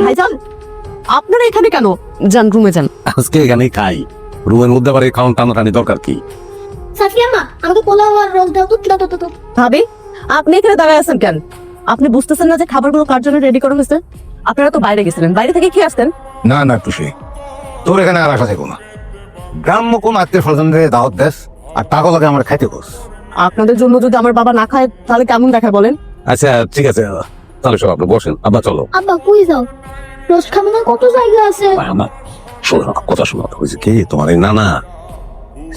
ভাইজান আপনারা এখানে কেন? যান রুমে যান। আজকে এখানেই খাই, রুমের মধ্যে আবার এই খাওয়ান টানাটানি দরকার কি? সাফিয়া মা, আমাকে পোলাও আর রোল দাও তো, দাও দাও দাও। ভাবি আপনি এখানে দাঁড়ায় আছেন কেন? আপনি বুঝতেছেন না যে খাবারগুলো কার জন্য রেডি করা হয়েছে? আপনারা তো বাইরে গেছিলেন, বাইরে থেকে খেয়ে আসতেন। না না টুসি, তোর এখানে আর আসা থেকো না। গ্রাম্য কোন আত্মীয় স্বজনদের দাওয়াত দেশ আর টাকা লাগে আমার খাইতে বস। আপনাদের জন্য যদি আমার বাবা না খায় তাহলে কেমন দেখায় বলেন? আচ্ছা ঠিক আছে, তাহলে সব আপনি বসেন। আব্বা চলো। আব্বা কই যাও? রোজ খাবো না, কত জায়গা আছে। আমার শোনো, কথা শোনো। হয়েছে কি, তোমার এই নানা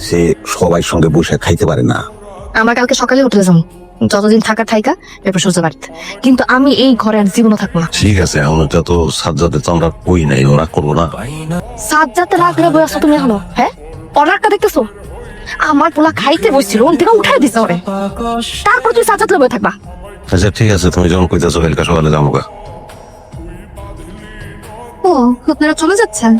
সে সবাই সঙ্গে বসে খাইতে পারে না। আমরা কালকে সকালে উঠে যাবো, যতদিন থাকার থাইকা এরপর সোজা বাড়িতে। কিন্তু আমি এই ঘরে আর জীবনও থাকবো না। ঠিক আছে, এখন এটা তো সাজ্জাদে তো আমরা কই নাই, ওরা করবো না। সাজ্জাতে রাখলে বই আসো তুমি এখনো? হ্যাঁ, অর্ডারটা দেখতেছো? আমার পোলা খাইতে বসছিল, ওন থেকে উঠাই দিছে ওরে। তারপর তুই সাজ্জাত বই থাকবা? আচ্ছা ঠিক আছে, তুমি যখন কইতেছো কালকে সকালে যাবো। ও, আপনারা চলে যাচ্ছেন?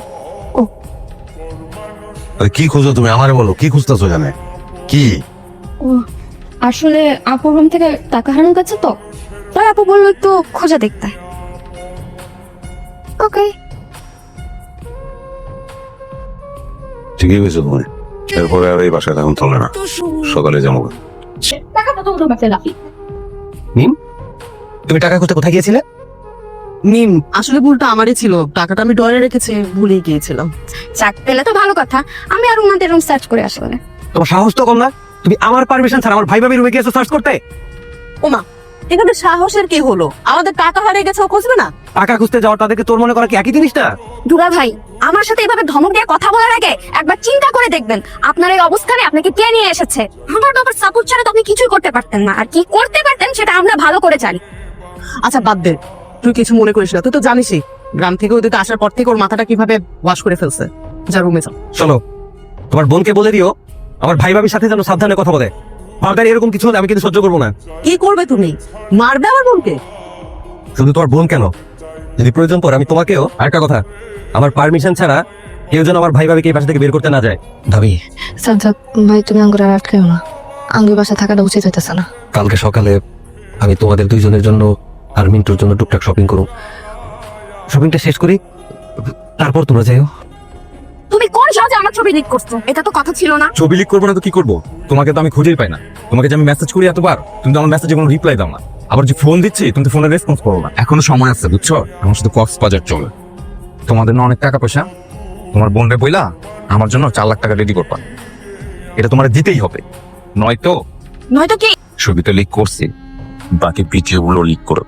কি খুঁজো তুমি? আমারে বলো, কি খুঁজতেছো এখানে? কি? ও, আসলে আপুর রুম থেকে টাকা হারানো গেছে তো, তাই আপু বললো একটু খোঁজা দেখতে। ওকে, ঠিকই হয়েছে তুমি। এরপরে আর এই বাসায় এখন চলে না, সকালে যাবো। টাকা তো তোমার কাছে রাখি। তুমি টাকা খুঁজতে কোথায় গিয়েছিলে? নিম, আসলে ভুলটা আমারই ছিল, টাকাটা আমি ডরে রেখেছি, ভুলে গিয়েছিলাম। চাক পেলে তো ভালো কথা, আমি আর ওনাদের রুম সার্চ করে আসবো না। তোমার সাহস তো কম না, তুমি আমার পারমিশন ছাড়া আমার ভাই ভাবির রুমে গিয়েছো সার্চ করতে? ওমা, এখানে সাহসের কি হলো? আমাদের টাকা হারিয়ে গেছে, ও খুঁজবে না? টাকা খুঁজতে যাওয়ার তাদেরকে তোর মনে করা কি একই জিনিস না? দুলা ভাই, আমার সাথে এভাবে ধমক দিয়ে কথা বলার আগে একবার চিন্তা করে দেখবেন আপনার এই অবস্থানে আপনাকে কে নিয়ে এসেছে। আমার বাবার সাপোর্ট ছাড়া তো আপনি কিছুই করতে পারতেন না, আর কি করতে পারতেন সেটা আমরা ভালো করে জানি। আচ্ছা বাদ দে, তুই কিছু মনে করিস না। তুই তো জানিসই গ্রাম থেকে ওদিকে আসার পর থেকে ওর মাথাটা কিভাবে ওয়াশ করে ফেলছে। যা রুমে যাও। শোনো, তোমার বোনকে বলে দিও আমার ভাই ভাবির সাথে যেন সাবধানে কথা বলে। ফার্দার এরকম কিছু হলে আমি কিন্তু সহ্য করবো না। কি করবে তুমি? মারবে আমার বোনকে? শুধু তোমার বোন কেন, যদি প্রয়োজন পড়ে আমি তোমাকেও। আরেকটা কথা, আমার পারমিশন ছাড়া কেউ যেন আমার ভাই ভাবিকে এই বাসা থেকে বের করতে না যায়। ভাবি, সাজ্জাদ ভাই, তুমি আঙ্গুর আর আটকেও না, আঙ্গুর বাসা থাকাটা উচিত হইতেছে না। কালকে সকালে আমি তোমাদের দুইজনের জন্য আর মিন্টুর জন্য টুকটাক শপিং করো। শপিংটা শেষ করি, তারপর তোমরা যাইও। তুমি কোন সাহায্যে আমার ছবি লিক করছো? এটা তো কথা ছিল না। ছবি লিক করবো না তো কি করবো? তোমাকে তো আমি খুঁজেই পাই না। তোমাকে যে আমি মেসেজ করি এতবার, তুমি তো আমার মেসেজে কোনো রিপ্লাই দাও না। আবার যে ফোন দিচ্ছি তুমি তো ফোনে রেসপন্স করো না। এখনো সময় আছে বুঝছো, আমার শুধু কক্সবাজার চলে। তোমাদের না অনেক টাকা পয়সা, তোমার বোন রে বইলা আমার জন্য 4 লাখ টাকা রেডি করবা। এটা তোমার দিতেই হবে, নয়তো নয়তো কি? ছবিটা লিক করছি, বাকি ভিডিও গুলো লিক করো।